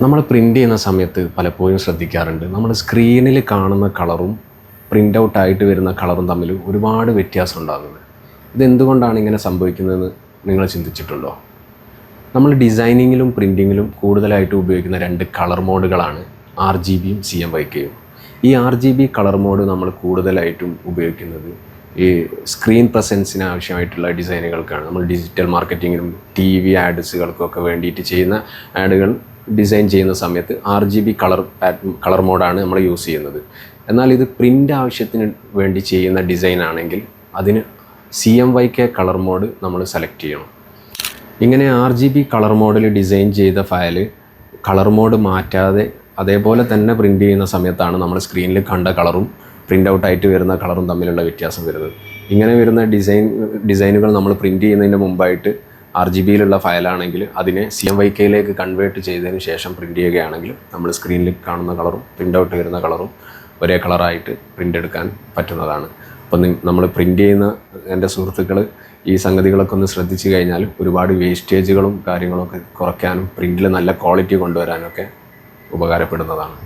നമ്മൾ പ്രിൻ്റ് ചെയ്യുന്ന സമയത്ത് പലപ്പോഴും ശ്രദ്ധിക്കാറുണ്ട്, നമ്മൾ സ്ക്രീനിൽ കാണുന്ന കളറും പ്രിൻ്റ് ഔട്ടായിട്ട് വരുന്ന കളറും തമ്മിൽ ഒരുപാട് വ്യത്യാസം ഉണ്ടാകുന്നത്. ഇതെന്തുകൊണ്ടാണ് ഇങ്ങനെ സംഭവിക്കുന്നതെന്ന് നിങ്ങൾ ചിന്തിച്ചിട്ടുണ്ടോ? നമ്മൾ ഡിസൈനിങ്ങിലും പ്രിൻറ്റിങ്ങിലും കൂടുതലായിട്ട് ഉപയോഗിക്കുന്ന രണ്ട് കളർ മോഡുകളാണ് RGBയും CMYKയും. ഈ RGB കളർ മോഡ് നമ്മൾ കൂടുതലായിട്ടും ഉപയോഗിക്കുന്നത് ഈ സ്ക്രീൻ പ്രസൻസിന് ആവശ്യമായിട്ടുള്ള ഡിസൈനുകൾക്കാണ്. നമ്മൾ ഡിജിറ്റൽ മാർക്കറ്റിങ്ങിനും TV ആഡ്സുകൾക്കൊക്കെ വേണ്ടിയിട്ട് ചെയ്യുന്ന ആഡുകൾ ഡിസൈൻ ചെയ്യുന്ന സമയത്ത് RGB കളർ മോഡാണ് നമ്മൾ യൂസ് ചെയ്യുന്നത്. എന്നാൽ ഇത് പ്രിൻ്റ് ആവശ്യത്തിന് വേണ്ടി ചെയ്യുന്ന ഡിസൈൻ ആണെങ്കിൽ അതിന് CMYK കളർ മോഡ് നമ്മൾ സെലക്ട് ചെയ്യണം. ഇങ്ങനെ RGB കളർ മോഡിൽ ഡിസൈൻ ചെയ്ത ഫയൽ കളർ മോഡ് മാറ്റാതെ അതേപോലെ തന്നെ പ്രിൻ്റ് ചെയ്യുന്ന സമയത്താണ് നമ്മൾ സ്ക്രീനിൽ കണ്ട കളറും പ്രിൻ്റ് ഔട്ടായിട്ട് വരുന്ന കളറും തമ്മിലുള്ള വ്യത്യാസം വരുന്നത്. ഇങ്ങനെ വരുന്ന ഡിസൈനുകൾ നമ്മൾ പ്രിൻ്റ് ചെയ്യുന്നതിന് മുമ്പായിട്ട് RGBയിലുള്ള ഫയലാണെങ്കിൽ അതിനെ CMYKയിലേക്ക് കൺവേർട്ട് ചെയ്തതിന് ശേഷം പ്രിൻ്റ് ചെയ്യുകയാണെങ്കിൽ നമ്മൾ സ്ക്രീനിൽ കാണുന്ന കളറും പ്രിൻ്റ് ഔട്ട് വരുന്ന കളറും ഒരേ കളറായിട്ട് പ്രിൻ്റ് എടുക്കാൻ പറ്റുന്നതാണ്. അപ്പം നമ്മൾ പ്രിൻ്റ് ചെയ്യുന്ന എൻ്റെ സുഹൃത്തുക്കൾ ഈ സംഗതികളൊക്കെ ഒന്ന് ശ്രദ്ധിച്ചു കഴിഞ്ഞാൽ ഒരുപാട് വേസ്റ്റേജുകളും കാര്യങ്ങളൊക്കെ കുറയ്ക്കാനും പ്രിൻ്റിൽ നല്ല ക്വാളിറ്റി കൊണ്ടുവരാനൊക്കെ ഉപകാരപ്പെടുന്നതാണ്.